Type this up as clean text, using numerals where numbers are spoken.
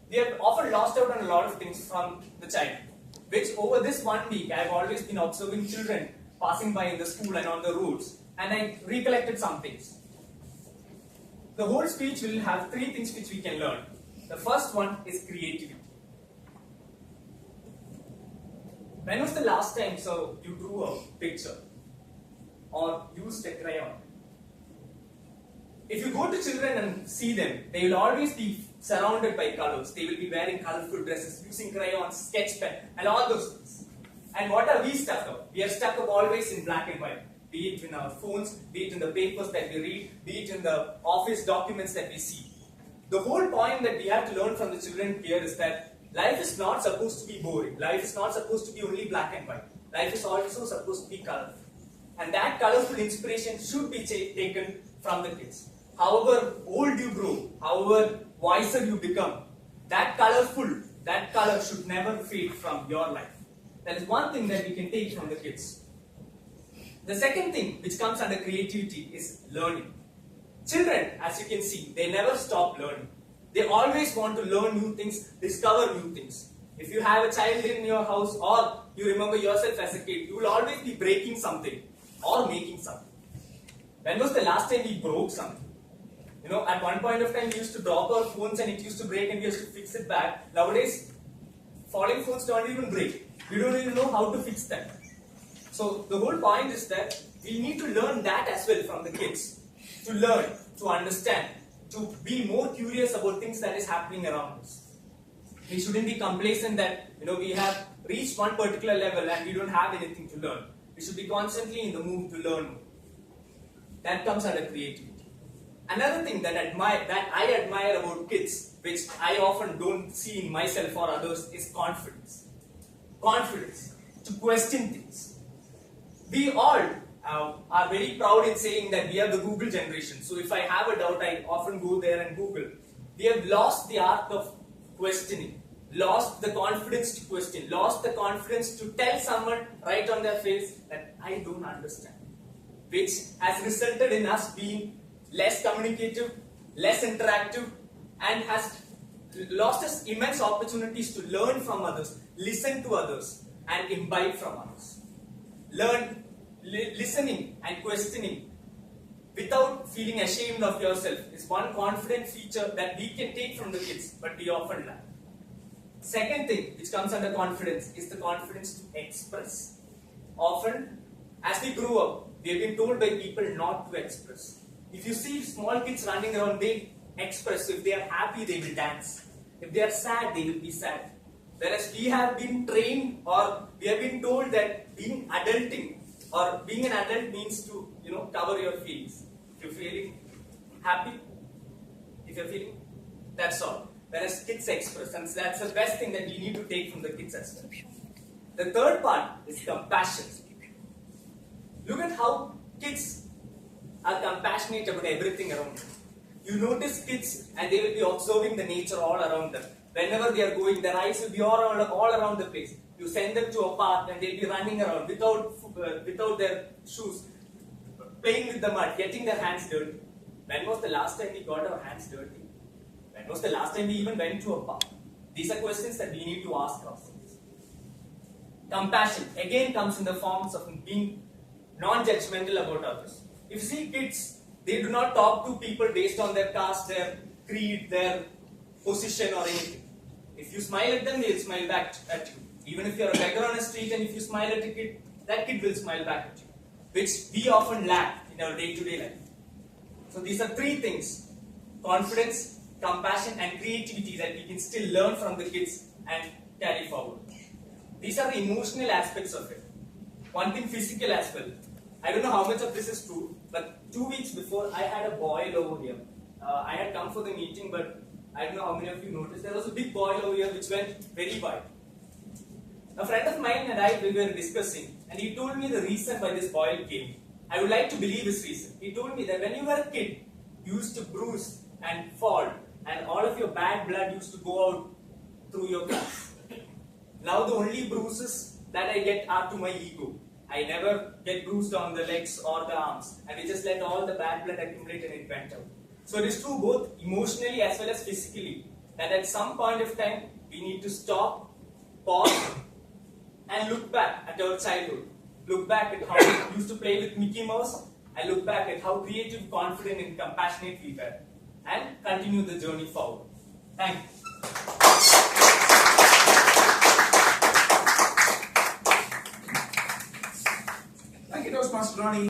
we have often lost out on a lot of things from the child, which over this 1 week I have always been observing children passing by in the school and on the roads, and I recollected some things. The whole speech will have 3 things which we can learn. The first one is creativity. When was the last time you drew a picture or used a crayon? If you go to children and see them, they will always be surrounded by colors. They will be wearing colorful dresses, using crayons, sketch pen, and all those things. And what are we stuck up? We are stuck up always in black and white. Be it in our phones, be it in the papers that we read, be it in the office documents that we see. The whole point that we have to learn from the children here is that life is not supposed to be boring. Life is not supposed to be only black and white. Life is also supposed to be colorful. And that colorful inspiration should be taken from the kids. However old you grow, however wiser you become, that color should never fade from your life. That is one thing that we can take from the kids. The second thing which comes under creativity is learning. Children, as you can see, they never stop learning. They always want to learn new things, discover new things. If you have a child in your house or you remember yourself as a kid, you will always be breaking something or making something. When was the last time we broke something? At one point of time we used to drop our phones and it used to break and we used to fix it back. Nowadays, falling phones don't even break. We don't even know how to fix that. So the whole point is that we need to learn that as well from the kids. To learn, to understand, to be more curious about things that is happening around us. We shouldn't be complacent that we have reached one particular level and we don't have anything to learn. We should be constantly in the mood to learn more. That comes under creativity. Another thing that I admire about kids, which I often don't see in myself or others, is confidence. Confidence to question things. We all are very proud in saying that we are the Google generation. So if I have a doubt, I often go there and Google. We have lost the art of questioning, lost the confidence to question, lost the confidence to tell someone right on their face that I don't understand, which has resulted in us being less communicative, less interactive, and has lost us immense opportunities to learn from others, listen to others, and imbibe from others. Listening and questioning without feeling ashamed of yourself is one confident feature that we can take from the kids, but we often lack. Second thing which comes under confidence is the confidence to express. Often, as we grow up, we have been told by people not to express. If you see small kids running around, they express. So if they are happy, they will dance. If they are sad, they will be sad. Whereas we have been trained or we have been told that being adulting or being an adult means to cover your feelings. If you're feeling happy, if you're feeling, that's all. Whereas kids express, and that's the best thing that we need to take from the kids as well. The third part is compassion. Look at how kids are compassionate about everything around them. You notice kids and they will be observing the nature all around them. Whenever they are going, their eyes will be all around the place. You send them to a park and they'll be running around without their shoes, playing with the mud, getting their hands dirty. When was the last time we got our hands dirty? When was the last time we even went to a park? These are questions that we need to ask ourselves. Compassion again comes in the forms of being non-judgmental about others. If you see kids, they do not talk to people based on their caste, their creed, their position or anything. If you smile at them, they'll smile back at you. Even if you're a beggar on a street and if you smile at a kid, that kid will smile back at you. Which we often lack in our day-to-day life. So these are 3 things: confidence, compassion and creativity that we can still learn from the kids and carry forward. These are the emotional aspects of it. One thing physical as well. I don't know how much of this is true, but 2 weeks before I had a boil over here. I had come for the meeting, but I don't know how many of you noticed. There was a big boil over here which went very wide. A friend of mine and I, we were discussing, and he told me the reason why this boil came. I would like to believe his reason. He told me that when you were a kid, you used to bruise and fall, and all of your bad blood used to go out through your guts. Now the only bruises that I get are to my ego. I never get bruised on the legs or the arms, and we just let all the bad blood accumulate and it went out. So it is true both emotionally as well as physically. that at some point of time, we need to stop, pause, and look back at our childhood. Look back at how we used to play with Mickey Mouse, and look back at how creative, confident, and compassionate we were, and continue the journey forward. Thank you.